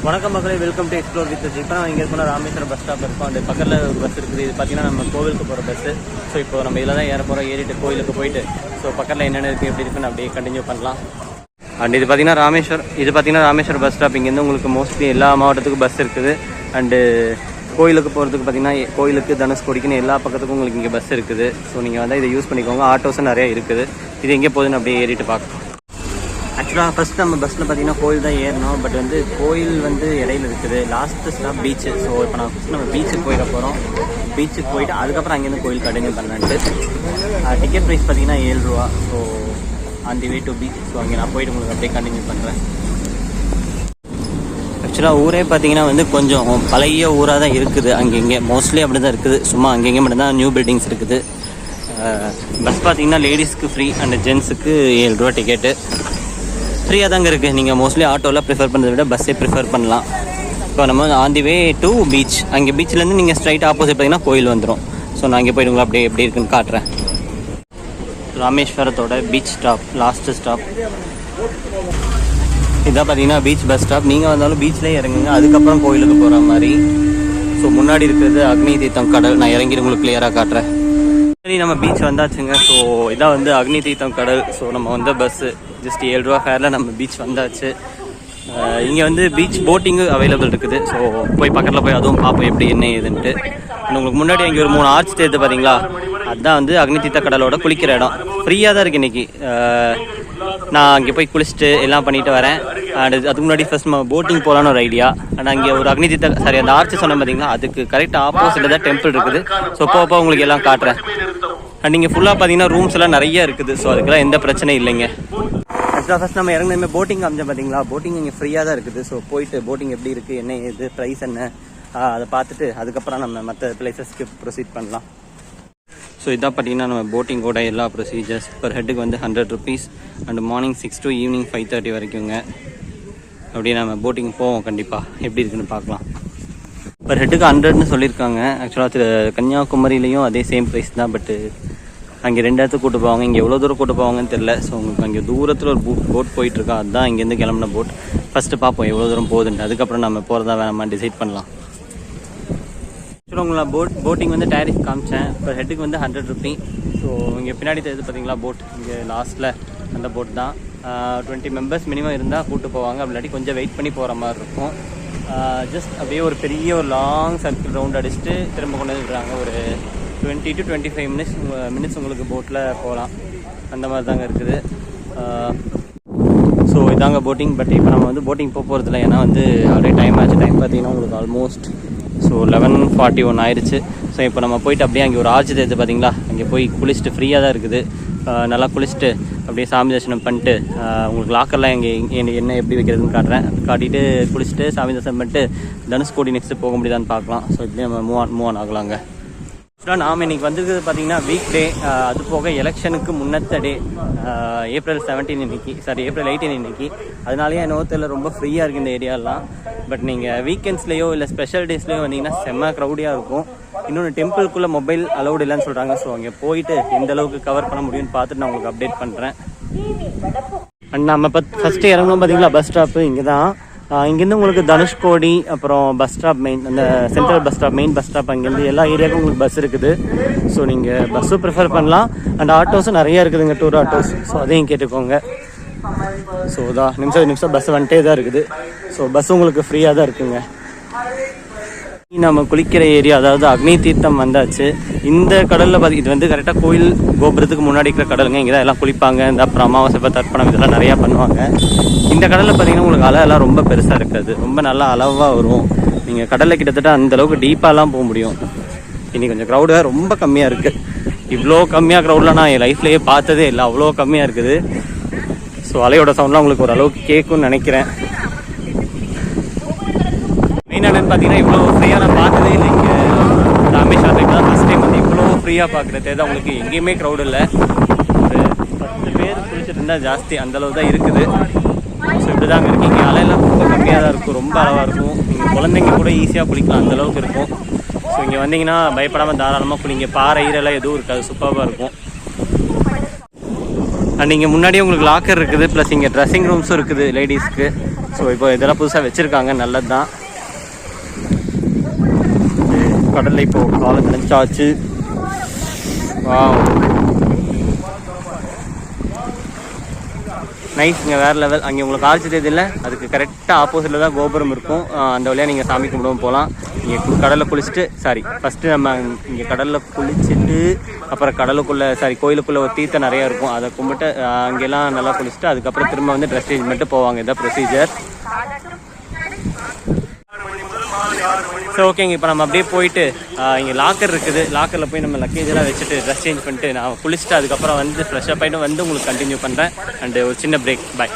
வணக்கம் மக்களே, welcome to explore with G. இப்போ நான் இங்கே இருக்கோம் ராமேஸ்வரம் பஸ் ஸ்டாப் இருக்கும். அந்த பக்கத்தில் ஒரு பஸ் இருக்குது. இது பார்த்தீங்கன்னா நம்ம கோவிலுக்கு போகிற பஸ்ஸு. ஸோ இப்போ நம்ம இதில் தான் ஏற போகிறோம். ஏறிட்டு கோவிலுக்கு போயிட்டு ஸோ பக்கத்தில் என்னென்ன இருக்குது எப்படி இருக்குன்னு அப்படியே கண்டினியூ பண்ணலாம். அண்ட் இது பார்த்தீங்கன்னா ராமேஸ்வரம் பஸ் ஸ்டாப். இங்கேருந்து உங்களுக்கு மோஸ்ட்லி எல்லா மாவட்டத்துக்கும் பஸ் இருக்குது. அண்டு கோயிலுக்கு போகிறதுக்கு பார்த்தீங்கன்னா கோயிலுக்கு தனுஷ்கோடிக்குன்னு எல்லா பக்கத்துக்கும் உங்களுக்கு இங்கே பஸ் இருக்குது. ஸோ நீங்கள் வந்து இதை யூஸ் பண்ணிக்கோங்க. ஆட்டோஸும் நிறையா இருக்குது. இது எங்கே போகுதுன்னு அப்படியே ஏறிட்டு பார்க்கலாம். ஆக்சுவலாக ஃபஸ்ட் நம்ம பஸ்ஸில் பார்த்தீங்கன்னா கோயில் தான் ஏறணும். பட் வந்து கோயில் வந்து இடையில இருக்குது. Last stop beach. ஸோ இப்போ நான் ஃபஸ்ட் நம்ம பீச்சுக்கு போயிட போகிறோம். பீச்சுக்கு போயிட்டு அதுக்கப்புறம் அங்கேருந்து கோயில் கண்டினியூ பண்ணலான்ட்டு. டிக்கெட் ப்ரைஸ் பார்த்தீங்கன்னா 7 ரூபா. So on the way to beach. So அங்கே நான் போயிட்டு உங்களுக்கு அப்படியே கண்டினியூ பண்ணுறேன். ஆக்சுவலாக ஊரே பார்த்தீங்கன்னா வந்து கொஞ்சம் பழைய ஊராக தான் இருக்குது. அங்கங்கே மோஸ்ட்லி அப்படி தான் இருக்குது. சும்மா அங்கங்கே மட்டும்தான் நியூ பில்டிங்ஸ் இருக்குது. பஸ் பார்த்தீங்கன்னா லேடிஸ்க்கு ஃப்ரீ அண்ட் ஜென்ஸுக்கு 7 ரூபா டிக்கெட்டு. ஃப்ரீயாக தாங்க இருக்குது. நீங்கள் மோஸ்ட்லி ஆட்டோவில் ப்ரிஃபர் பண்ணுறதை விட பஸ்ஸே ப்ரிஃபர் பண்ணலாம். இப்போ நம்ம on the way to beach. அங்கே பீச்லேருந்து நீங்கள் ஸ்ட்ரைட் ஆப்போசிட் பார்த்தீங்கன்னா கோயில் வந்துடும். ஸோ நான் அங்கே போய்ட்டு அப்படியே எப்படி இருக்குன்னு காட்டுறேன். ராமேஸ்வரத்தோட பீச் ஸ்டாப், லாஸ்ட்டு ஸ்டாப் இதான் பார்த்தீங்கன்னா பீச் பஸ் ஸ்டாப். நீங்கள் வந்தாலும் பீச்லேயே இறங்குங்க, அதுக்கப்புறம் கோயிலுக்கு போகிற மாதிரி. ஸோ முன்னாடி இருக்கிறது அக்னி தீர்த்தம் கடல். நான் இறங்கி உங்களுக்கு கிளியராக காட்டுறேன். சரி, நம்ம பீச் வந்தாச்சுங்க. ஸோ இதான் வந்து அக்னி தீர்த்தம் கடல். ஸோ நம்ம வந்து பஸ்ஸு ஜஸ்ட் 7 ரூபா ஃபேரில் நம்ம பீச் வந்தாச்சு. இங்கே வந்து பீச் போட்டிங்கு அவைலபிள் இருக்குது. ஸோ போய் பக்கத்தில் போய் அதுவும் பார்ப்போம் எப்படி என்ன ஏதுன்ட்டு. உங்களுக்கு முன்னாடி அங்கே ஒரு 3 ஆர்ச் தேர்த்து பார்த்தீங்களா, அதுதான் வந்து அக்னி தீர்த்த கடலோட குளிக்கிற இடம். ஃப்ரீயாக தான் இருக்குது இன்றைக்கி. நான் அங்கே போய் குளிச்சுட்டு எல்லாம் பண்ணிட்டு வரேன். அண்ட் அதுக்கு முன்னாடி ஃபஸ்ட் நம்ம போட்டிங் போகலான்னு ஒரு ஐடியா. அண்ட் அங்கே ஒரு அக்னி தீர்த்த அந்த ஆர்ச் சொன்னேன் பார்த்தீங்களா, அதுக்கு கரெக்டாக ஆப்போசிட்டில் தான் டெம்பிள் இருக்குது. ஸோ போப்போ உங்களுக்கு எல்லாம் காட்டுறேன். அண்ட் நீங்கள் ஃபுல்லாக பார்த்தீங்கன்னா ரூம்ஸ் எல்லாம் நிறைய இருக்குது. ஸோ அதுக்கெல்லாம் எந்த பிரச்சனையும் இல்லைங்க. ஆக்சுவலாக ஃபஸ்ட் நம்ம இறங்கின போட்டிங் அமைச்சேன் பார்த்தீங்களா, போட்டிங் இங்கே ஃப்ரீயாக தான் இருக்குது. ஸோ போயிட்டு போட்டிங் எப்படி இருக்குது, என்ன ஏது, ப்ரைஸ் என்ன, அதை பார்த்துட்டு அதுக்கப்புறம் நம்ம மற்ற பிளேசஸ்க்கு ப்ரொசீட் பண்ணலாம். ஸோ இதான் பார்த்தீங்கன்னா நம்ம போட்டிங்கோட எல்லா ப்ரொசீஜர்ஸ். பர் ஹெட்டுக்கு வந்து 100 rupees. And morning 6 to evening 5:30 வரைக்குங்க. அப்படியே நம்ம போட்டிங் போவோம். கண்டிப்பாக எப்படி இருக்குன்னு பார்க்கலாம். பர் ஹெட்டுக்கு 100ன்னு சொல்லியிருக்காங்க. ஆக்சுவலாக கன்னியாகுமரியிலையும் அதே சேம் ப்ரைஸ் தான். பட்டு அங்கே 2 இடத்துக்கு கூட்டு போவாங்க. இங்கே எவ்வளோ தூரம் கூட்டு போவாங்கன்னு தெரில. ஸோ உங்களுக்கு அங்கே தூரத்தில் ஒரு போட் போயிட்டுருக்கா, அதுதான் இங்கேருந்து கிளம்புன போட். ஃபஸ்ட்டு பார்ப்போம் எவ்வளோ தூரம் போகுதுன்ட்டு. அதுக்கப்புறம் நம்ம போகிறதா வேணாமா டிசைட் பண்ணலாம். ஆக்சுவலாக உங்களை போட்டிங் வந்து டேரிஃப் காமிச்சேன். பர் ஹெட்டுக்கு வந்து 100 ருபீ. ஸோ இங்கே பின்னாடி தெரியுது பார்த்தீங்களா போட், இங்கே லாஸ்ட்டில் அந்த போட் தான். 20 மெம்பர்ஸ் மினிமம் இருந்தால் கூட்டு போவாங்க. அப்படி இல்லாட்டி கொஞ்சம் வெயிட் பண்ணி போகிற மாதிரி இருக்கும். ஜஸ்ட் அப்படியே ஒரு பெரிய ஒரு லாங் சர்க்கிள் ரவுண்ட் அடிச்சுட்டு திரும்ப கொண்டு வந்துருக்காங்க. ஒரு 20 to 25 மினிட்ஸ் உங்களுக்கு போட்டில் போகலாம். அந்த மாதிரி தாங்க இருக்குது. ஸோ இதாங்க போட்டிங். பட் இப்போ நம்ம வந்து போட்டிங் போகிறதில்ல. ஏன்னா வந்து அப்படியே டைம் ஆச்சு. டைம் பார்த்தீங்கன்னா உங்களுக்கு ஆல்மோஸ்ட் 11:41 ஆயிடுச்சு. ஸோ இப்போ நம்ம போயிட்டு அப்படியே அங்கே ஒரு ஆர்ச் தெரியுது பார்த்தீங்களா, அங்கே போய் குளிச்சுட்டு ஃப்ரீயாக தான் இருக்குது. நல்லா குளிச்சுட்டு அப்படியே சாமி தரிசனம் பண்ணிட்டு உங்களுக்கு லாக்கர்லாம் இங்கே என்ன எப்படி வைக்கிறதுன்னு காட்டுறேன். காட்டிட்டு குளிச்சுட்டு சாமி தரிசனம் பண்ணிட்டு தனுஷ்கோடி நெக்ஸ்ட்டு போக முடியுதான்னு பார்க்கலாம். ஸோ இப்படி நம்ம மூவ் ஆன் ஆகலாங்க. நாம் இன்றைக்கி வந்துருக்குது பார்த்தீங்கன்னா வீக் டே. அது போக எலெக்ஷனுக்கு முன்னத்த டே. April 17 இன்னைக்கு, April 18 இன்னைக்கு. அதனாலேயே என்னவோ தெரியல ரொம்ப ஃப்ரீயாக இருக்குது இந்த ஏரியாலாம். பட் நீங்கள் வீக்கெண்ட்ஸ்லேயோ இல்லை ஸ்பெஷல் டேஸ்லேயோ வந்தீங்கன்னா செம்ம க்ரௌடியாக இருக்கும். இன்னொன்று டெம்பிள்குள்ளே மொபைல் அலௌடு இல்லைன்னு சொல்கிறாங்க. ஸோ அங்கே போயிட்டு எந்த அளவுக்கு கவர் பண்ண முடியும்னு பார்த்துட்டு நான் உங்களுக்கு அப்டேட் பண்ணுறேன். அண்ட் நம்ம ஃபஸ்ட்டு இறங்கணும் பார்த்தீங்களா பஸ் ஸ்டாப்பு இங்கே தான். இங்கேருந்து உங்களுக்கு தனுஷ்கோடி அப்புறம் பஸ் ஸ்டாப் மெயின், அந்த central bus stop, main bus stop, அங்கேருந்து எல்லா ஏரியாவுக்கும் உங்களுக்கு பஸ் இருக்குது. ஸோ நீங்கள் பஸ்ஸும் ப்ரிஃபர் பண்ணலாம். அண்ட் ஆட்டோஸும் நிறையா இருக்குதுங்க, டூர் ஆட்டோஸ். ஸோ அதையும் கேட்டுக்கோங்க. ஸோ தான் நிமிஷம் பஸ் வந்துட்டே தான் இருக்குது. ஸோ பஸ் உங்களுக்கு ஃப்ரீயாக தான் இருக்குங்க. நம்ம குளிக்கிற ஏரியா, அதாவது அக்னி தீர்த்தம் வந்தாச்சு. இந்த கடலில் இது வந்து கரெக்டாக கோயில் கோபுரத்துக்கு முன்னாடி இருக்கிற கடலுங்க. இங்கே தான் எல்லாம் குளிப்பாங்க. இந்த அப்புறம் அமாவாசை தர்ப்பணம் இதெல்லாம் நிறையா பண்ணுவாங்க. இந்த கடலில் பார்த்தீங்கன்னா உங்களுக்கு அலையெல்லாம் ரொம்ப பெருசாக இருக்காது. ரொம்ப நல்லா அளவாக வரும். நீங்கள் கடலில் கிட்டத்தட்ட அந்தளவுக்கு டீப்பாலாம் போக முடியும். இன்றைக்கி கொஞ்சம் க்ரௌடாக ரொம்ப கம்மியாக இருக்குது. இவ்வளோ கம்மியாக க்ரௌடெலாம் நான் என் லைஃப்லேயே பார்த்ததே இல்லை. அவ்வளோ கம்மியாக இருக்குது. ஸோ அலையோட சவுண்ட்லாம் உங்களுக்கு ஓரளவுக்கு கேட்கும்னு நினைக்கிறேன். மெயின் என்னன்னு பார்த்தீங்கன்னா இவ்வளோ ஃப்ரீயாக நான் பார்த்ததே இல்லை. இங்கே ராமேஸ்வரத்துக்கு தான் ஃபஸ்ட் டைம் வந்து இவ்வளோ ஃப்ரீயாக பார்க்குறது. தான் உங்களுக்கு எங்கேயுமே க்ரௌட் இல்லை. ஒரு 10 பேர் குளிச்சுட்டு இருந்தால் ஜாஸ்தி அந்தளவு தான் இருக்குது. ஸோ இப்படி தாங்க இருக்கீங்க. அலையெல்லாம் ரொம்ப கம்மியாக தான் இருக்கும். ரொம்ப அளவாக இருக்கும். நீங்கள் குழந்தைங்க கூட ஈஸியாக குளிக்கலாம், அந்தளவுக்கு இருக்கும். ஸோ இங்கே வந்தீங்கன்னா பயப்படாமல் தாராளமாக குளிங்க. பாறை ஈரெல்லாம் எதுவும் இருக்காது, சூப்பராக இருக்கும். அண்ட் இங்கே முன்னாடியே உங்களுக்கு லாக்கர் இருக்குது. ப்ளஸ் இங்கே ட்ரெஸ்ஸிங் ரூம்ஸும் இருக்குது லேடிஸ்க்கு. ஸோ இப்போ இதெல்லாம் புதுசாக வச்சுருக்காங்க, நல்லது தான். கடலில் இப்போது காலம் நினைச்சாச்சு. நைஸ்ங்க, வேறு லெவல். அங்கே உங்களுக்கு ஆர்ச்சி தெரியுதில்ல, அதுக்கு கரெக்டாக ஆப்போசிட்டில் தான் கோபுரம் இருக்கும். அந்த வழியாக நீங்கள் சாமி கும்பிடவும் போகலாம். இங்கே கடலில் குளிச்சுட்டு, ஃபஸ்ட்டு நம்ம இங்கே கடலில் குளிச்சுட்டு அப்புறம் கோயிலுக்குள்ளே ஒரு தீர்த்தம் நிறையா இருக்கும், அதை கும்பிட்டு அங்கெல்லாம் நல்லா குளிச்சுட்டு அதுக்கப்புறம் திரும்ப வந்து ட்ரெஸ் சேஞ்ச் பண்ணிட்டு போவாங்க. இதான் ப்ரொசீஜர். ஸோ ஓகேங்க, இப்போ நம்ம அப்படியே போயிட்டு இங்கே லாக்கர் இருக்குது, லாக்கரில் போய் நம்ம லக்கேஜெல்லாம் வச்சுட்டு ட்ரெஸ் சேஞ்ச் பண்ணிட்டு நான் குளிச்சுட்டு அதுக்கப்புறம் வந்து ஃப்ரெஷ்ஷப் ஆகிட்டு வந்து உங்களுக்கு கண்டினியூ பண்ணுறேன். அண்டு ஒரு சின்ன பிரேக். பாய்.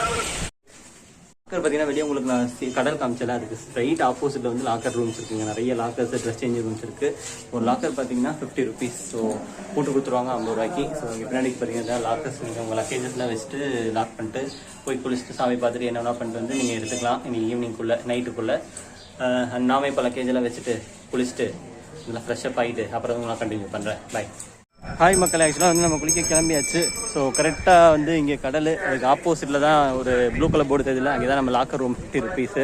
லாக்கர் பார்த்தீங்கன்னா வெளியே உங்களுக்கு நான் கடல் காமிச்சல, அதுக்கு ஸ்ட்ரைட் ஆப்போசிட்டில் வந்து லாக்கர் ரூம்ஸ் இருக்குங்க. நிறைய லாக்கர்ஸ், ட்ரெஸ் சேஞ்ச் ரூம்ஸ் இருக்குது. ஒரு லாக்கர் பார்த்தீங்கன்னா 50 rupees. ஸோ போட்டு கொடுத்துருவாங்க 50 ரூபாய்க்கு. ஸோ இங்கே பின்னாடி பார்த்தீங்கன்னா லாக்கர்ஸ் நீங்கள் உங்கள் லக்கேஜஸ்லாம் வச்சுட்டு லாக் பண்ணிட்டு போய் குளிச்சுட்டு சாமி பார்த்துட்டு என்னென்ன பண்ணிட்டு வந்து நீங்கள் எடுத்துக்கலாம். இன்னைக்கு ஈவினிங்குள்ளே நைட்டுக்குள்ளே நாம இப்போ லக்கேஜெல்லாம் வச்சுட்டு குளிச்சுட்டு நல்லா ஃப்ரெஷ்ஷப் ஆகிட்டு அப்புறம் நான் கண்டினியூ பண்ணுறேன். பாய். ஹாய் மக்கள், ஆக்சுவலாக வந்து நம்ம குளிக்க கிளம்பியாச்சு. ஸோ கரெக்டாக வந்து இங்கே கடல், அதுக்கு ஆப்போசிட்டில் தான் ஒரு ப்ளூ கலர் போர்டு தெரியுதுல, அங்கே தான் நம்ம லாக்கர் ரூம் 50 rupees.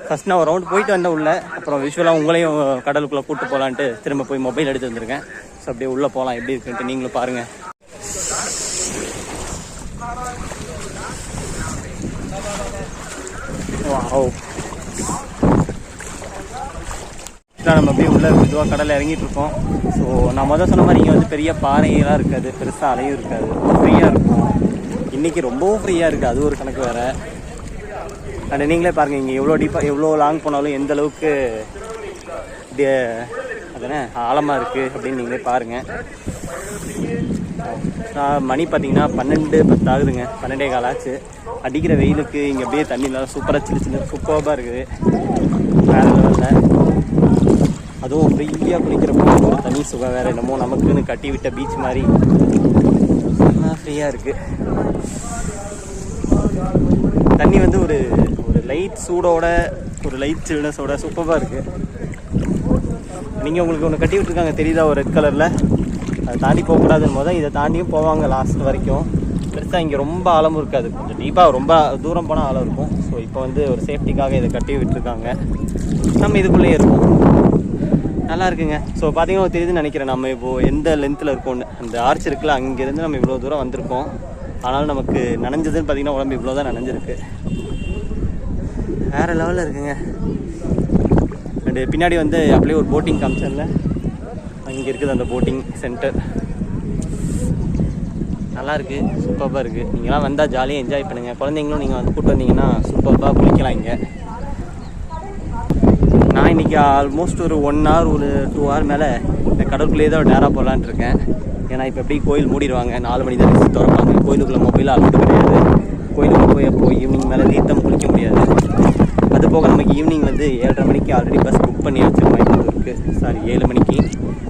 ஃபஸ்ட் நான் ஒரு ரவுண்ட் போயிட்டு வந்தேன் உள்ளே. அப்புறம் விஷுவலாக உங்களையும் கடலுக்குள்ளே கூப்பிட்டு போகலான்ட்டு திரும்ப போய் மொபைல் எடுத்து வந்திருக்கேன். ஸோ அப்படியே உள்ளே போகலாம், எப்படி இருக்குன்ட்டு நீங்களும் பாருங்கள். நம்ம அப்படியே உள்ள மெதுவாக கடலில் இறங்கிட்டு இருக்கோம். ஸோ நான் முதல் சொன்ன மாதிரி இங்கே வந்து பெரிய பாறையெல்லாம் இருக்காது, பெருசாக அலையும் இருக்காது, ஃப்ரீயாக இருக்கும். இன்றைக்கி ரொம்பவும் ஃப்ரீயாக இருக்குது, அது ஒரு கணக்கு வேறு. அண்ட் நீங்களே பாருங்கள், இங்கே எவ்வளோ டீப்பாக எவ்வளோ லாங் போனாலும் எந்த அளவுக்கு அதுனே ஆழமாக இருக்குது அப்படின்னு நீங்களே பாருங்கள். மணி பார்த்தீங்கன்னா 12:10 ஆகுதுங்க, 12:15 ஆச்சு. அடிக்கிற வெயிலுக்கு இங்கே அப்படியே தண்ணிலாம் சூப்பராக சின்ன சூப்பராக இருக்குது, வேறு லெவலில். அதுவும் ஃப்ரீயாக குளிக்கிறப்போ ஒரு தனி சுகம் வேறு. என்னமோ நமக்குன்னு கட்டி விட்ட பீச் மாதிரி ஃப்ரீயாக இருக்குது. தண்ணி வந்து ஒரு லைட் சூடோட ஒரு லைட் சில்னஸோட சூப்பராக இருக்குது. நீங்கள் உங்களுக்கு ஒன்று கட்டி விட்டுருக்காங்க தெரியுதா, ஒரு ரெட் கலரில். அதை தாண்டி போகக்கூடாதுன்னு போது இதை தாண்டியும் போவாங்க லாஸ்ட் வரைக்கும். பெருசாக இங்கே ரொம்ப ஆழமும் இருக்காது, கொஞ்சம் டீப்பாக ரொம்ப தூரம் போனால் ஆழம் இருக்கும். ஸோ இப்போ வந்து ஒரு சேஃப்டிக்காக இதை கட்டி விட்டுருக்காங்க. நம்ம இதுக்குள்ளேயே இருக்கோம், நல்லா இருக்குங்க. ஸோ பார்த்தீங்கன்னா தெரியுதுன்னு நினைக்கிறேன், நம்ம இப்போது எந்த லென்த்தில் இருக்கோன்னு. அந்த ஆர்ச் இருக்குல்ல, அங்கேருந்து நம்ம இவ்வளோ தூரம் வந்திருக்கோம். ஆனாலும் நமக்கு நனைஞ்சதுன்னு பார்த்தீங்கன்னா உடம்பு இவ்வளோ தான் நனைஞ்சிருக்கு. வேறு லெவலில் இருக்குங்க. அண்டு பின்னாடி வந்து அப்படியே ஒரு போட்டிங் காமிச்சேன்ல, அங்கே இருக்குது அந்த போட்டிங் சென்டர். நல்லாயிருக்கு, சூப்பராக இருக்குது. நீங்களாம் வந்தால் ஜாலியாக என்ஜாய் பண்ணுங்கள். குழந்தைங்களும் நீங்கள் வந்து கூப்பிட்டு வந்தீங்கன்னா சூப்பராக குளிக்கலாம் இங்கே. நான் இன்றைக்கி ஆல்மோஸ்ட் ஒரு 1 hour ஒரு 2 hour மேலே இந்த கடற்குள்ளேயே தான் நேராக போகலான்ட்டு இருக்கேன். ஏன்னா இப்போ எப்படி கோயில் மூடிடுவாங்க, 4 மணி தான் திறப்பாங்க. கோயிலுக்குள்ளே மொபைல் அலோடு கிடையாது. கோயிலுக்கு போய் ஈவினிங் மேலே தீர்த்தம் குளிக்க முடியாது. அது போக நமக்கு ஈவினிங் வந்து 7:30 மணிக்கு ஆல்ரெடி பஸ் புக் பண்ணி வச்சுருக்கோம் இருக்குது, 7 மணிக்கு.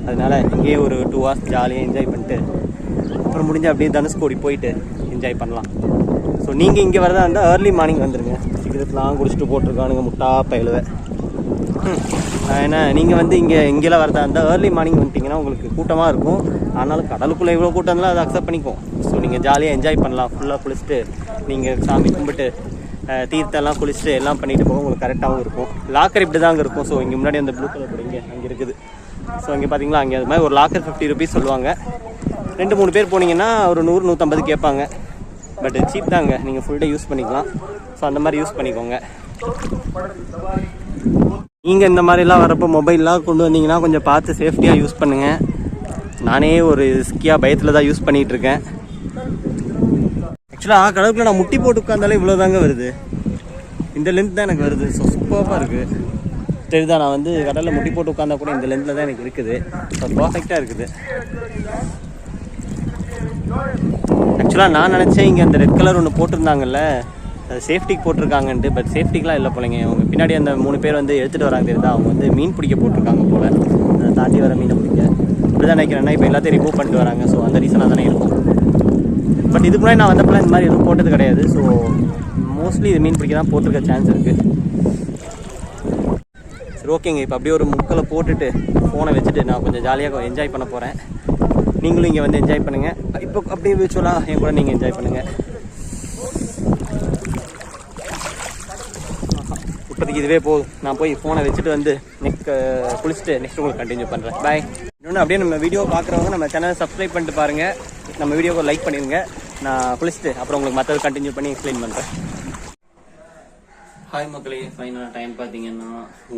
அதனால் இங்கேயே ஒரு 2 hours ஜாலியாக என்ஜாய் பண்ணிட்டு அப்புறம் முடிஞ்சால் அப்படியே தனுஷ்கோடி போயிட்டு என்ஜாய் பண்ணலாம். ஸோ நீங்கள் இங்கே வரதா இருந்தால் ஏர்லி மார்னிங் வந்துடுங்க. சீக்கிரத்துலாம் குடிச்சிட்டு போட்டிருக்கானுங்க முட்டா பயிலுவேன். ஏன்னா நீங்கள் வந்து இங்கெல்லாம் வரதா இருந்தால் ஏர்லி மார்னிங் வந்துட்டிங்கன்னா உங்களுக்கு கூட்டமாக இருக்கும். ஆனாலும் கடலுக்குள்ளே இவ்வளோ கூட்டம் இருந்தாலும் அதை அக்செப்ட் பண்ணிக்கும். ஸோ நீங்கள் ஜாலியாக என்ஜாய் பண்ணலாம். ஃபுல்லாக குளிச்சுட்டு நீங்கள் சாமி கும்பிட்டு தீர்த்தெல்லாம் குளிச்சுட்டு எல்லாம் பண்ணிட்டு போக உங்களுக்கு கரெக்டாகவும் இருக்கும். லாக்கர் இப்படி தாங்க இருக்கும். ஸோ இங்கே முன்னாடி அந்த ப்ளூ கலர் போட அங்கே இருக்குது. ஸோ இங்கே பார்த்தீங்களா, அங்கே அது மாதிரி ஒரு லாக்கர் 50 rupees சொல்லுவாங்க. 2-3 பேர் போனீங்கன்னா ஒரு 100-150 கேட்பாங்க. பட் சீப் தாங்க, நீங்கள் ஃபுல் டே யூஸ் பண்ணிக்கலாம். ஸோ அந்த மாதிரி யூஸ் பண்ணிக்கோங்க. நீங்கள் இந்த மாதிரிலாம் வரப்போ மொபைல்லாம் கொண்டு வந்தீங்கன்னா கொஞ்சம் பார்த்து சேஃப்டியாக யூஸ் பண்ணுங்கள். நானே ஒரு ஸ்கியாக பயத்தில் தான் யூஸ் பண்ணிகிட்ருக்கேன். ஆக்சுவலாக கடவுளுக்குள்ள நான் முட்டி போட்டு உட்காந்தாலே இவ்வளோ தாங்க வருது, இந்த லென்த் தான் எனக்கு வருது. ஸோ சூப்பராக இருக்குது. தெரியுதா, நான் வந்து கடலில் முட்டி போட்டு உட்காந்தா கூட இந்த லென்த்தில் தான் எனக்கு இருக்குது. ஸோ பர்ஃபெக்டாக இருக்குது. ஆக்சுவலாக நான் நினச்சேன் இங்கே அந்த ரெட் கலர் ஒன்று போட்டிருந்தாங்கல்ல, அது சேஃப்டிக்கு போட்டிருக்காங்கன்ட்டு. பட் சேஃப்டிக்கெலாம் இல்லை போலங்க. அவங்க பின்னாடி அந்த 3 பேர் வந்து எடுத்துகிட்டு வராங்க தெரியுதா, அவங்க வந்து மீன் பிடிக்க போட்டிருக்காங்க போல். அதை தாண்டி வர மீனை பிடிக்க இப்படி தான் நினைக்கிறேன்னா இப்போ எல்லாத்தையும் ரிமூவ் பண்ணிட்டு வராங்க. ஸோ அந்த ரீசனாக தானே இருக்கும். பட் இதுக்கு முன்னாடி நான் வந்தப்பெல்லாம் இந்த மாதிரி எதுவும் போட்டது கிடையாது. ஸோ மோஸ்ட்லி இது மீன் பிடிக்க தான் போட்டிருக்க சான்ஸ் இருக்குது. சரி ஓகேங்க, இப்போ அப்படியே ஒரு முக்களை போட்டுட்டு ஃபோனை வச்சுட்டு நான் கொஞ்சம் ஜாலியாக என்ஜாய் பண்ண போகிறேன். நீங்களும் இங்கே வந்து என்ஜாய் பண்ணுங்கள். இப்போ அப்படியே விர்ச்சுவலாக என் கூட நீங்கள் என்ஜாய் பண்ணுங்கள். இப்போதைக்கு இதுவே போதும். நான் போய் ஃபோனை வச்சுட்டு வந்து குளிச்சுட்டு நெக்ஸ்ட் உங்களுக்கு கண்டினியூ பண்ணுறேன். பாய். இன்னொன்று அப்படியே நம்ம வீடியோ பார்க்குறவங்க நம்ம சேனலை சப்ஸ்கிரைப் பண்ணிட்டு பாருங்கள். நம்ம வீடியோவை லைக் பண்ணிடுங்க. நான் குளிச்சுட்டு அப்புறம் உங்களுக்கு மற்றது கண்டினியூ பண்ணி எக்ஸ்பிளைன் பண்ணுறேன். ஹாய் மக்களே, ஃபைனலாக டைம் பார்த்தீங்கன்னா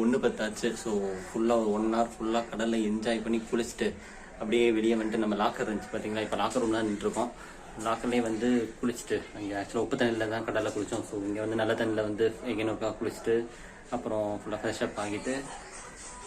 1:10 ஆச்சு. ஸோ ஃபுல்லாக ஒரு 1 hour ஃபுல்லாக கடலில் என்ஜாய் பண்ணி குளிச்சுட்டு அப்படியே வெளியே வந்துட்டு நம்ம லாக்கர் இருந்துச்சு பார்த்தீங்களா. இப்போ லாக்கர் ரூம் தான் நின்றுருக்கோம். லாக்கர்லேயே வந்து குளிச்சுட்டு இங்கே ஆக்சுவலாக உப்பு தண்ணியில் தான் கடலில் குளித்தோம். ஸோ இங்கே வந்து நல்ல தண்ணியில் வந்து எங்கேனோக்கா குளிச்சுட்டு அப்புறம் ஃபுல்லாக ஃப்ரெஷ்அப் ஆகிட்டு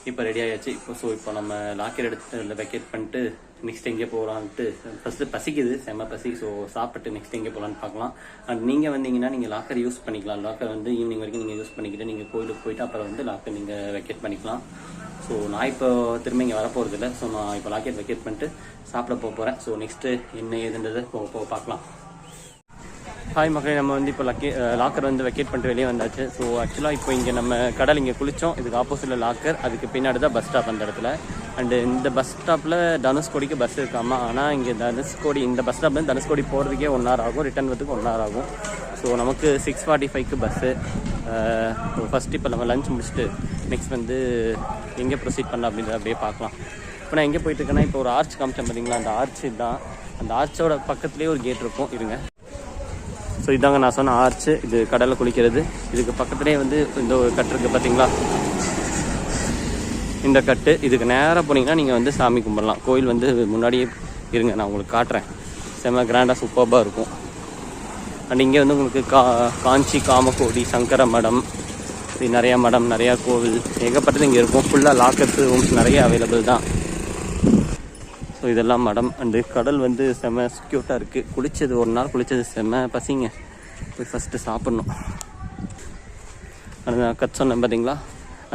இப்போ ரெடி ஆகிடுச்சு. இப்போ நம்ம லாக்கர் எடுத்து வெக்கேட் பண்ணிட்டு நெக்ஸ்ட் எங்கே போகலான்ட்டு ஃபஸ்ட்டு பசிக்குது, செம்ம பசி. ஸோ சாப்பிட்டு நெக்ஸ்ட் எங்கே போகலான்னு பார்க்கலாம். அண்ட் நீங்கள் வந்தீங்கன்னா நீங்கள் லாக்கர் யூஸ் பண்ணிக்கலாம். லாக்கர் வந்து ஈவினிங் வரைக்கும் நீங்கள் யூஸ் பண்ணிக்கிட்டு நீங்கள் கோயிலுக்கு போயிட்டு அப்புறம் வந்து லாக்கர் நீங்கள் வெக்கேட் பண்ணிக்கலாம். ஸோ நான் இப்போ திரும்ப இங்கே வரப்போகிறது இல்லை. ஸோ நான் இப்போ லாக்கெட் வெக்கேட் பண்ணிட்டு சாப்பிட போகிறேன். ஸோ நெக்ஸ்ட்டு என்ன ஏதுன்றது போக பார்க்கலாம். ஹாய் மக்களே, நம்ம வந்து இப்போ லாக்கர் வந்து வெக்கேட் பண்ணிட்டு வெளியே வந்தாச்சு. ஸோ ஆக்சுவலாக இப்போ இங்கே நம்ம கடல் இங்கே குளித்தோம். இதுக்கு ஆப்போசிட்டில் லாக்கர், அதுக்கு பின்னாடி தான் பஸ் ஸ்டாப் அந்த இடத்துல. அண்டு இந்த பஸ் ஸ்டாப்பில் தனுஷ்கோடிக்கு பஸ் இருக்காமா. ஆனால் இங்கே இந்த பஸ் ஸ்டாப்லேருந்து தனுஷ்கோடி போகிறதுக்கே 1 hour ஆகும், ரிட்டர்ன் வரதுக்கு 1 hour ஆகும். ஸோ நமக்கு 6:45க்கு பஸ்ஸு. ஃபஸ்ட்டு இப்போ நம்ம லஞ்ச் முடிச்சுட்டு நெக்ஸ்ட் வந்து எங்கே ப்ரொசீட் பண்ணலாம் அப்படின்றத அப்படியே பார்க்கலாம். இப்போ நான் எங்கே போயிட்டுருக்கேன்னா, இப்போ ஒரு ஆர்ச் காமிச்சேன் பார்த்தீங்களா, அந்த ஆர்ச் தான். அந்த ஆர்ச்சோட பக்கத்துலேயே ஒரு கேட் இருக்கும், இருங்க. ஸோ இதாங்க நான் சொன்ன ஆர்ச்சு. இது கடலில் குளிக்கிறது. இதுக்கு பக்கத்துலேயே வந்து இந்த ஒரு கட்டு இருக்குது பார்த்தீங்களா, இந்த கட்டு. இதுக்கு நேராக போனீங்கன்னா நீங்கள் வந்து சாமி கும்பிடலாம். கோயில் வந்து முன்னாடியே இருங்க, நான் உங்களுக்கு காட்டுறேன். செம்ம கிராண்டாக சூப்பராக இருக்கும். அண்ட் இங்கே வந்து உங்களுக்கு காஞ்சி காமகோடி சங்கர மடம், இது நிறையா மடம், நிறையா கோவில், ஏகப்பட்டது இங்கே இருக்கும். ஃபுல்லாக லாக்கர்ஸ் ரூம்ஸ் நிறைய அவைலபிள் தான். ஸோ இதெல்லாம் மடம். அண்டு கடல் வந்து செம்ம க்யூட்டாக இருக்குது. குளித்தது 1 நாள் குளித்தது செம்ம பசிங்க. போய் ஃபஸ்ட்டு சாப்பிட்ணும். அந்த கட் சொன்னேன் பார்த்தீங்களா,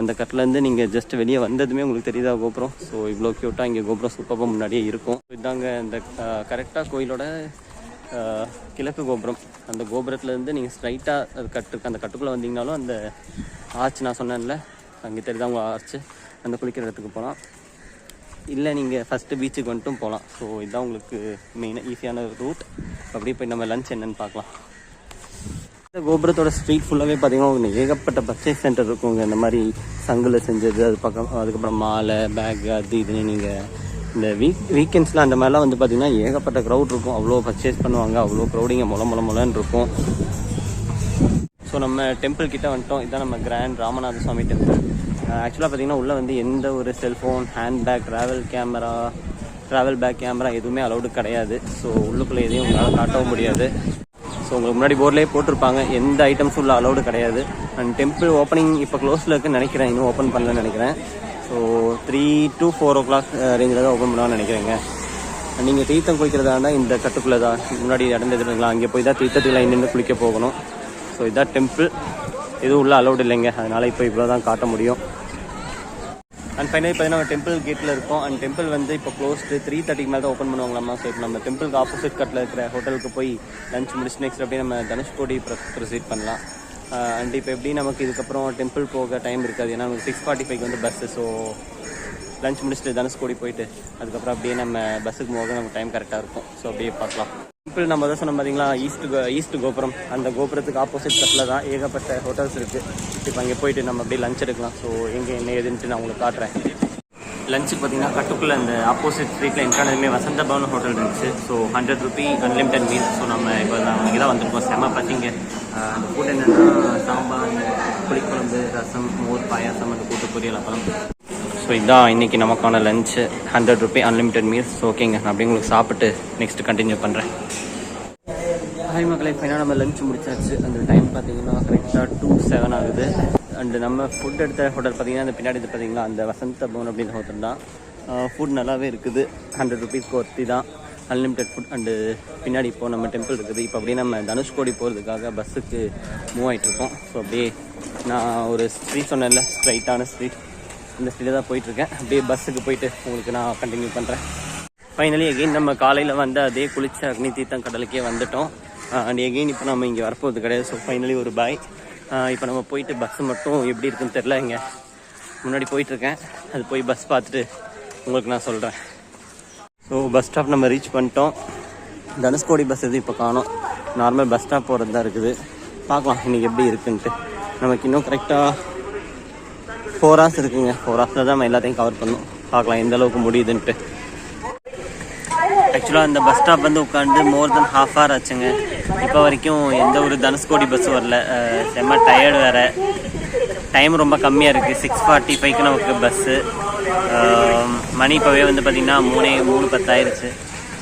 அந்த கட்டிலேருந்து நீங்கள் ஜஸ்ட் வெளியே வந்ததுமே உங்களுக்கு தெரியுதா கோபுரம். ஸோ இவ்வளோ க்யூட்டாக இங்கே கோபுரம் சூப்பராக முன்னாடியே இருக்கும். இதாங்க இந்த கரெக்டாக கோயிலோட கிழக்கு கோபுரம். அந்த கோபுரத்துலேருந்து நீங்கள் ஸ்ட்ரைட்டாக கட்டுருக்கு, அந்த கட்டுக்குள்ளே வந்தீங்கனாலும் அந்த ஆர்ச் நான் சொன்னேன்ல, அங்கே தெரியுதா உங்கள் ஆர்ச்சு, அந்த குளிக்கிற இடத்துக்கு போகலாம். இல்லை நீங்கள் ஃபஸ்ட்டு பீச்சுக்கு வந்துட்டும் போகலாம். ஸோ இதுதான் உங்களுக்கு மெயினாக ஈஸியான ரூட். அப்படியே போய் நம்ம லஞ்ச் என்னென்னு பார்க்கலாம். இந்த கோபுரத்தோட ஸ்ட்ரீட் ஃபுல்லாகவே பார்த்தீங்கன்னா உங்களுக்கு ஏகப்பட்ட பர்ச்சேஸ் சென்டர் இருக்குங்க. இந்த மாதிரி சங்கில் செஞ்சது, அதுக்கப்புறம் மாலை, பேக், அது இதுன்னு நீங்கள் இந்த வீக்கெண்ட்ஸில் அந்த மாதிரிலாம் வந்து பார்த்திங்கன்னா ஏகப்பட்ட க்ரௌட் இருக்கும். அவ்வளோ பர்ச்சேஸ் பண்ணுவாங்க, அவ்வளோ க்ரௌடிங்க மொளன்னு இருக்கும். ஸோ நம்ம டெம்பிள் கிட்டே வந்துட்டோம். இதுதான் நம்ம கிராண்ட் ராமநாத சுவாமி டெம்பிள். ஆக்சுவலாக பார்த்திங்கன்னா உள்ளே வந்து எந்த ஒரு cellphone, handbag, travel bag camera எதுவுமே அலௌடு கிடையாது. ஸோ உள்ளுக்குள்ளே எதையும் உங்களால் காட்டவும் முடியாது. ஸோ உங்களுக்கு முன்னாடி போர்ட்லேயே போட்டிருப்பாங்க எந்த ஐட்டம்ஸும் உள்ள அலௌடு கிடையாது. அண்ட் டெம்பிள் ஓப்பனிங் இப்போ க்ளோஸில் இருக்குன்னு நினைக்கிறேன், இன்னும் ஓப்பன் பண்ணலன்னு நினைக்கிறேன். ஸோ 3 to 4 o'clock ரேஞ்சில் தான் ஓப்பன் பண்ணலாம்னு நினைக்கிறேங்க. நீங்கள் தீர்த்தம் குளிக்கிறதா இருந்தால் இந்த கட்டுக்குள்ளே தான் முன்னாடி இடந்துருங்களா, அங்கே போய் தான் தீர்த்தத்தில் நின்று குளிக்க போகணும். ஸோ இதுதான் டெம்பிள். எதுவும் உள்ள அலௌடு இல்லைங்க, அதனால் இப்போ இவ்வளோ தான் காட்ட முடியும். அண்ட் ஃபைனலி பார்த்தீங்கன்னா டெம்பிள் கேட்டில் இருக்கும். அண்ட் டெம்பிள் வந்து இப்போ க்ளோஸ்டு 3:30 மேலே தான் ஓப்பன் பண்ணுவாங்களாமா. ஸோ இப்போ நம்ம டெம்பிளுக்கு ஆப்போசிட் கட்டில் இருக்கிற ஹோட்டலுக்கு போய் லஞ்ச் முடிச்சு நெக்ஸ்ட் அப்படியே நம்ம தனுஷ்கோடி ப்ரொசீட் பண்ணலாம். அண்ட் இப்போ எப்படி நமக்கு இதுக்கப்புறம் டெம்பிள் போக டைம் இருக்காது, ஏன்னா நமக்கு 6:45 வந்து பஸ்ஸு. ஸோ லஞ்ச் முடிச்சுட்டு தனுஷ்கோடி போயிட்டு அதுக்கப்புறம் அப்படியே நம்ம பஸ்ஸுக்கு போக நமக்கு டைம் கரெக்டாக இருக்கும். ஸோ அப்படியே பார்க்கலாம். டெம்பிள் நம்ம தான் சொன்ன பார்த்தீங்களா, ஈஸ்ட் கோபுரம். அந்த கோபுரத்துக்கு ஆப்போசிட் கட்டில் தான் ஏகப்பட்ட ஹோட்டல்ஸ் இருக்குது. இப்போ அங்கே போயிட்டு நம்ம அப்படியே லஞ்ச் எடுக்கலாம். ஸோ எங்கே என்ன ஏதுன்ட்டு நான் உங்களுக்கு காட்டுறேன். லஞ்சுக்கு பார்த்தீங்கன்னா கட்டுக்குள்ளே அந்த ஆப்போசிட் ஸ்ட்ரீட்டில் என்ட்ரானதுமே வசந்த பவன் ஹோட்டல் இருந்துச்சு. So 100 Ruby unlimited meal. So நம்ம இப்போ இங்கே தான் வந்திருக்கோம். செம்ம பசிங்க. அந்த ஃபுட் என்னென்னா சாம்பார், புளிக்குழம்பு, ரசம், மோர், பாயாசம், அந்த கூட்டு பொரியல், அப்புறம். ஸோ இதுதான் இன்றைக்கி நமக்கான லஞ்சு, 100 ரூபி அன்லிமிட்டட் மீல்ஸ். ஓகேங்க, நான் அப்படியே உங்களுக்கு சாப்பிட்டு நெக்ஸ்ட்டு கண்டினியூ பண்ணுறேன். ஹாய் மக்களை, ஃபைனாக நம்ம லஞ்ச் முடிச்சாச்சு. அந்த டைம் பார்த்தீங்கன்னா கரெக்டாக 2:07 ஆகுது. அண்டு நம்ம ஃபுட் எடுத்த ஹோட்டல் பார்த்தீங்கன்னா அந்த பின்னாடி பார்த்தீங்கன்னா அந்த வசந்த பவன் அப்படின்ற ஹோட்டல் தான். ஃபுட் நல்லாவே இருக்குது, 100 ரூபீஸ்க்கு ஒர்த்தி தான், அன்லிமிட்டட் ஃபுட். அண்டு பின்னாடி இப்போது நம்ம டெம்பிள் இருக்குது. இப்போ அப்படியே நம்ம தனுஷ்கோடி போகிறதுக்காக பஸ்ஸுக்கு மூவ் ஆகிட்ருக்கோம். ஸோ அப்படியே நான் ஒரு ஸ்ட்ரீட் சொன்னேன்ல, ஸ்ட்ரைட்டான ஸ்ட்ரீட், இந்த ஸ்ட்ரீட்டில் தான் போயிட்டுருக்கேன். அப்படியே பஸ்ஸுக்கு போயிட்டு உங்களுக்கு நான் கண்டினியூ பண்ணுறேன். ஃபைனலி எகெயின் நம்ம காலையில் வந்து அதே குளிச்ச அக்னி தீர்த்தம் கடலுக்கே வந்துட்டோம். அண்ட் எகெயின் இப்போ நம்ம இங்கே வரப்போகிறது கிடையாது. ஸோ ஃபைனலி ஒரு பாய். இப்போ நம்ம போயிட்டு பஸ்ஸு மட்டும் எப்படி இருக்குன்னு தெரில, இங்கே முன்னாடி போயிட்டுருக்கேன். அது போய் பஸ் பார்த்துட்டு உங்களுக்கு நான் சொல்கிறேன். ஸோ பஸ் ஸ்டாப் நம்ம ரீச் பண்ணிட்டோம். தனுஷ்கோடி பஸ் எதுவும் இப்போ காணோம், நார்மல் பஸ் ஸ்டாப் போகிறது தான் இருக்குது. பார்க்கலாம் இன்றைக்கி எப்படி இருக்குன்ட்டு. நமக்கு இன்னும் கரெக்டாக 4 hours இருக்குங்க. 4 hours தான் நம்ம எல்லாத்தையும் கவர் பண்ணணும். பார்க்கலாம் எந்த அளவுக்கு முடியுதுன்ட்டு. ஆக்சுவலாக அந்த பஸ் ஸ்டாப் வந்து உட்காந்து மோர் தென் ½ hour ஆச்சுங்க. இப்போ வரைக்கும் எந்த ஒரு தனுஷ்கோடி பஸ்ஸும் வரல. செம்ம டயர்டு வேறு. டைம் ரொம்ப கம்மியாக இருக்குது. 6:45க்கு நமக்கு பஸ்ஸு. மணி இப்போவே வந்து பார்த்திங்கன்னா 3:10 ஆயிடுச்சு.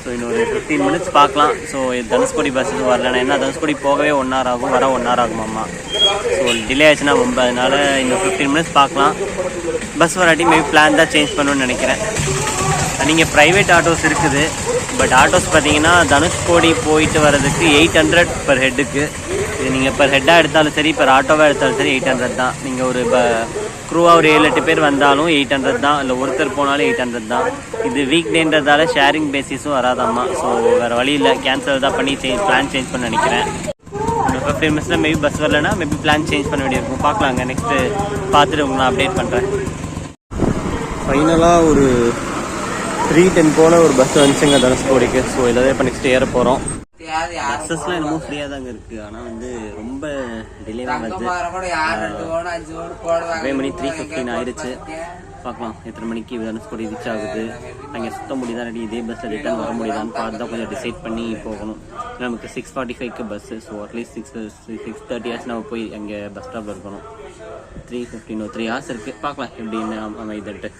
ஸோ இன்னொரு 15 minutes பார்க்கலாம். ஸோ தனுஷ்கோடி பஸ் எதுவும் வரலன்னா, ஏன்னா தனுஷ்கோடி போகவே 1 hour ஆகும், வர 1 hour ஆகுமாம்மா. ஸோ டிலே ஆச்சுன்னா ரொம்ப, அதனால் இன்னும் 15 minutes பார்க்கலாம். பஸ் வராட்டி மேபி பிளான் தான் சேஞ்ச் பண்ணணும்னு நினைக்கிறேன். நீங்கள் ப்ரைவேட் ஆட்டோஸ் இருக்குது. பட் ஆட்டோஸ் பார்த்தீங்கன்னா தனுஷ்கோடி போயிட்டு வர்றதுக்கு 800 per ஹெட்டுக்கு. இது நீங்கள் per ஹெட்டாக எடுத்தாலும் சரி, per ஆட்டோவாக எடுத்தாலும் சரி 800 தான். நீங்கள் ஒரு க்ரூவாக ஒரு 7-8 பேர் வந்தாலும் 800 தான். இல்லை ஒருத்தர் போனாலும் 800 தான். இது வீக் டேன்றதால ஷேரிங் பேசிஸும் வராதாம்மா. ஸோ வேறு வழி இல்லை, கேன்சல் தான் பண்ணி பிளான் சேஞ்ச் பண்ண நினைக்கிறேன். 15 minutes மேபி பஸ் வரலன்னா மேபி பிளான் சேஞ்ச் பண்ண வேண்டியிருக்கும். பார்க்கலாங்க. நெக்ஸ்ட்டு பார்த்துட்டு உங்களுக்கு நான் அப்டேட் பண்ணுறேன். ஃபைனலாக ஒரு 3:10 போல் ஒரு பஸ் வந்துச்சுங்க தனுஷ்கோடிக்கு. ஸோ இதில் இப்போ நெக்ஸ்ட் ஏற போகிறோம். பஸ்ஸஸ்லாம் என்னமோ ஃப்ரீயாக தாங்க இருக்குது. ஆனால் வந்து ரொம்ப டிலே ஆகுது. அதே மணி 3:15 ஆயிடுச்சு. பார்க்கலாம் எத்தனை மணிக்கு தனுஷ்கோடி ரீச் ஆகுது. அங்கே சுத்த முடியுதா, ரெடி இதே பஸ்ஸில் ரிட்டர்ன் வர முடியுதான்னு பார்த்து தான் கொஞ்சம் டிசைட் பண்ணி போகணும். நமக்கு 6:45க்கு பஸ்ஸு. ஸோ அட்லீஸ்ட் 6:30 ஆச்சு நம்ம போய் அங்கே பஸ் ஸ்டாப்பில் இருக்கணும். 3:15 3 hours இருக்குது. பார்க்கலாம் எப்படின்னு அமைதிட்டு.